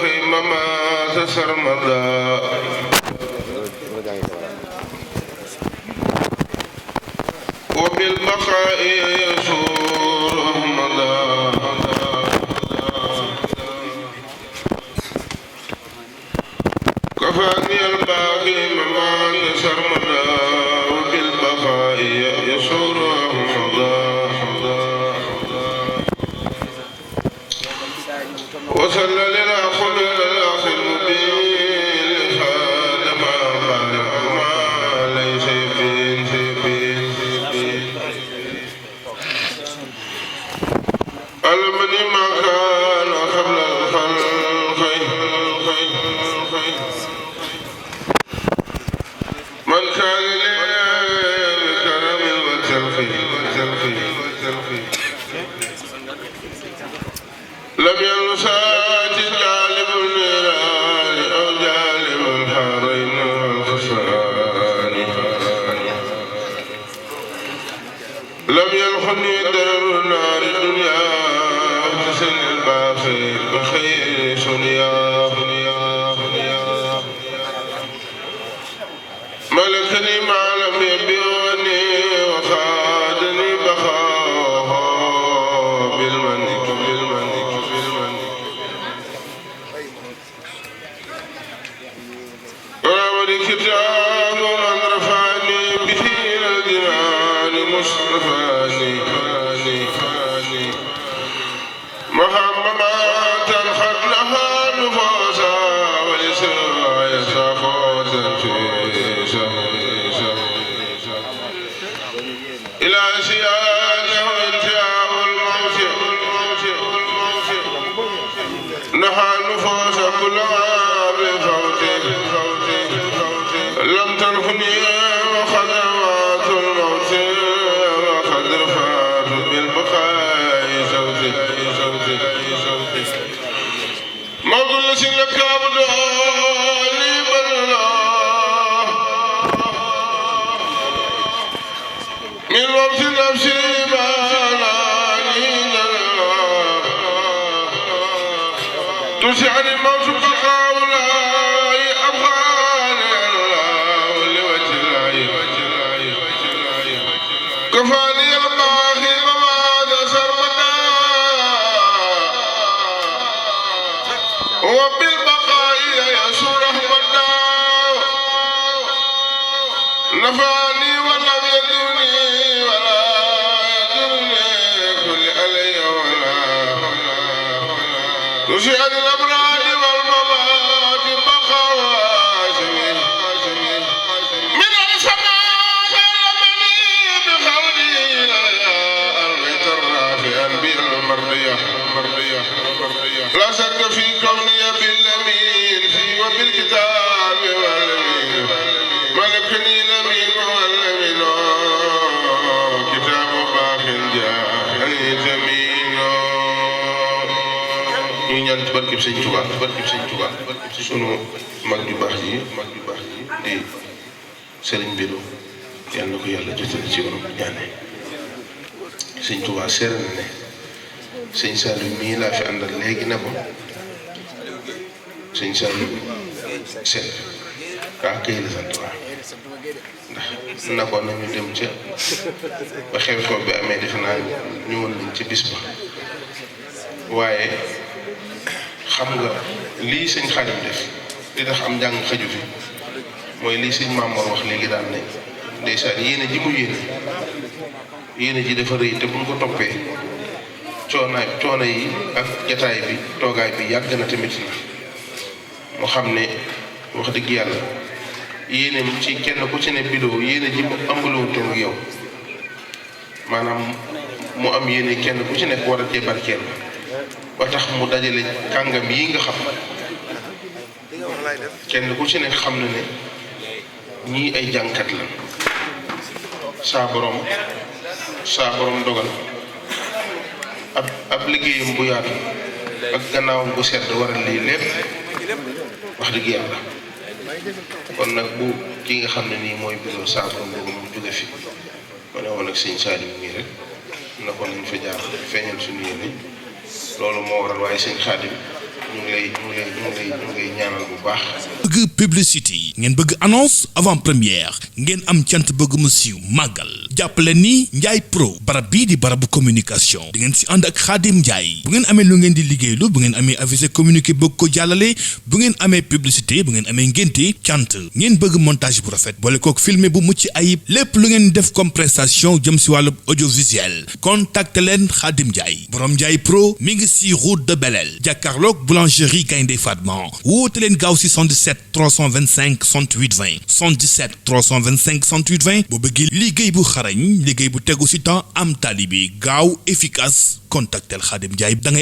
الخيم ما تسرمدا وبالبقاء يسور أحمدا كفاني الباقي ما تسرمدا وبالبقاء يسور أحمدا وصلى للأخ الأخ المبين هذا ما ليس بين المني ما كان قبل الخلق من كان للكرم والتلقي لم يلسات جالب النيران أو جالب الحارين والخسران لم يلخني درر نار الدنيا تسن الباخي بخير سنيا ملكني ما لم يبيعني وخادني بخاه بالمنك وراودي كتاب من رفعني به الجنان مصطفاني محمد خد لها نفوسا ولسواي سخوتا في إلى سيادة وانتهاء الموت نحى النفوس كلها بفوت لم تنفني وخدمات الموت وقد رفعت بالبقاء صوتي ما كل شيء لك أبدا لي بلنا من وقت نفسي تسعني الموت بقاء ولاي أبغاني الله لوجه الله كفاني الباخي وما سرمدا وبالبقاء يسور أحمدا نفعني ولم يدوني ولا يدوني كل علي ولا تسعني الأبرار والممات بقى واسمي من السماء علمني بقولي إلى أرض الرافع بالمرضية لا شك في كوني بالأمين في وبالكتاب والأمين ملكني الأمين والأمين كتاب باق جاءني ثمين ñu ñaan ci barkeb Sëñ Tuubaa sunu mag ju baax ji di Sëriñ Biru yal na ko yàlla jotal ci yoonu ñaane Sëñ Tuubaa seere na ne Sëñ Saliou mii laa fi àndal léegi ne ko Sëñ Saliou seet kay la sant waa ndax na ko nañu dem ca ba xew-xew bi amee defe naa ñëwoon nañ ci bis ba waaye xam nga lii sëñ Xaadim def li tax am njàng xëju fi mooy lii sëñ Maamoor wax léegi daal ne ndeysaan yéene ji mu yéene ji dafa rëy te buñ ko toppee coono yi ak jataay bi toogaay bi yàgg na tamit na mu xam ne wax dëgg yàlla yéeneem ci kenn ku ci ne bidoo yéene ji mu ambaloontoon ak yow maanaam mu am yéene kenn ku ci nekk war a cee barkeel ba tax mu dajale kàngam yi nga xam kenn ku ci nekk xam na ne ñii ay jàngkat la saa borom dogal ab liggéeyam bu yaatu ak gannaawam bu sedd waral lii lépp wax dëgg yàlla kon nag bu ki nga xam ne nii mooy bureau saa borom boobu mu jóge fi ma ne woon ak sëñ Saliou mii rek na ko nañ fa jaar feeñal suñu yéene loolu moo waral waaye sëñ Xaadim ñu ngi lay ñaanal bu baax. bëgg publicité ngeen bëgg annonce avant première ngeen am cant bëgg mu siiw màggal jàppale ni Ndiaye Pro barab bii di barabu communication di ngeen si ànd ak Khadim Ndiaye bu ngeen amee lu ngeen di liggéeylu bu ngeen amee avisé communiqué bëgg ko jàllale bu ngeen amee publicité bu ngeen amee ngénte cant ngeen bëgg montage bu rafet boole kook filmé bu mucc ayib lépp lu ngeen def comme prestation jëm si wàllu audiovisuel contacte leen Khadim Ndiaye borom Ndiaye Pro mi ngi si route de Belel jàkkaarloog boulangerie Gaynde Fatma woote leen gaaw si 77 325 68 20 77 325 68 20 boo bëggee liggéey bu xarañ liggéey bu tegu si temps am talibi gaaw efficace contactel Khadim Ndiaye da ngay